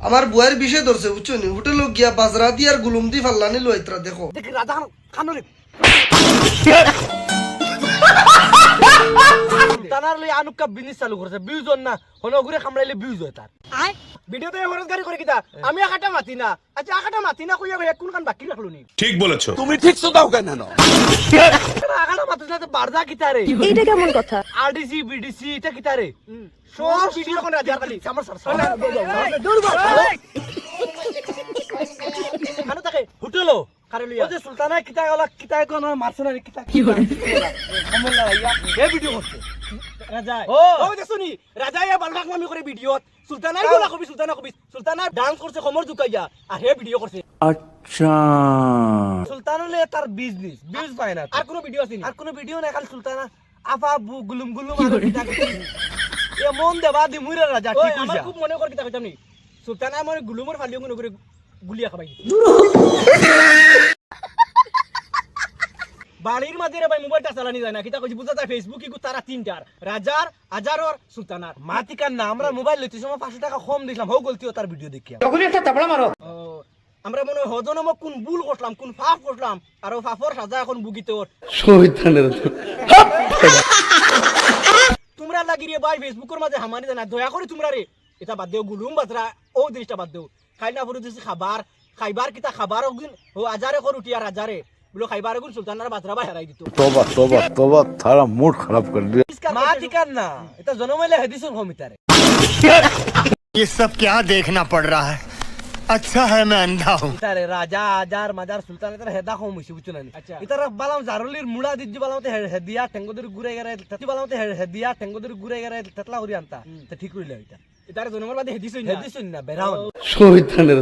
আমার বুয়ের বিষয় ধরছে বুঝছো নি হোটেল গিয়া বাজরা দি আর গুলুম দি ফাল্লানি লইত্রা দেখো দেখি রাজা খানরে তানার লই আনুকা বিজনেস চালু করছে বিউজন না হনগুরে কামড়াইলে বিউজ হয় তার ভিডিওতে হরজগারি করে কিতা আমি আকাটা মাতি না আচ্ছা আকাটা মাতি না কইয়া কইয়া কোন কান বাকি রাখলো নি ঠিক বলেছো তুমি ঠিক শুধাও কেন আকাটা মাতি না বারদা কিতা রে এইটা কেমন কথা? আরডিসি বিডিসি এটা কিতা রে সব ভিডিও কোন রাজার খালি আমার স্যার খানো থাকে হোটেলও কারে লইয়া ওই যে সুলতানা কিতা গলা কিতা কোন মার্সেনারি কিতা কি করে কমল লাইয়া এই ভিডিও করছে রাজা ও দেখছনি রাজা ইয়া বালবাক মামি করে ভিডিও সুলতানাই গলা কবি সুলতানা ডান্স করছে কমর ঝুকাইয়া আর হে ভিডিও করছে আচ্ছা সুলতানলে তার বিজনেস ভিউজ পায় না আর কোনো ভিডিও আছে আর কোনো ভিডিও নাই খালি সুলতানা আফা গুলুম গুলুম আর কিতা এমন দেবা দি মুইরা রাজা ঠিক কইছা আমার খুব মনে কর কিতা কইতাম নি সুলতানা আমার গুলুমর ফালিও মনে করে গুলিয়া খাবাই বাড়ির মাঝে রে ভাই মোবাইলটা চালানি যায় না কিতা কইছি বুঝা যায় ফেসবুক কি তারা তিনটার রাজার হাজারর সুলতানার মাতিকার না আমরা মোবাইল লইতে সময় 500 টাকা কম দিলাম হো গলতিও তার ভিডিও দেখিয়া তখন একটা তাবড়া মারো আমরা মনে হজনম কোন ভুল করলাম কোন ফাফ করলাম আর ফাফর সাজা এখন বুগিতোর শয়তানের তোমরা লাগি রে ভাই ফেসবুকের মাঝে হামানি জানা দয়া করে তোমরা রে এটা বাদ দেও গুলুম বাজরা ও জিনিসটা বাদ দেও খাইনা পরে দিছি খাইবার কিতা খাবার ওগুন ও আজারে কর উঠি আর আজারে বলো খাইবার ওগুন সুলতানার বাজরা ভাই হারাই দিত तौबा थारा मूड खराब कर दिया মা ঠিকান না এটা জনমাইলে হেদিসুন কমিতারে ये सब क्या देखना पड़ रहा है अच्छा है मैं अंधा हूँ তারে রাজা আজার মাজার সুলতান এটা হেদা কম হইছে বুঝছ না এটা বালাম জারলির মুড়া দিজি বালামতে হেদিয়া টেঙ্গদের ঘুরে গেরে ততি বালামতে হেদিয়া টেঙ্গদের ঘুরে গেরে তেতলা করি আনতা তে ঠিক কইলা এটা এটারে জনমার বাদে হেদিসুন না বেরাও শয়তানের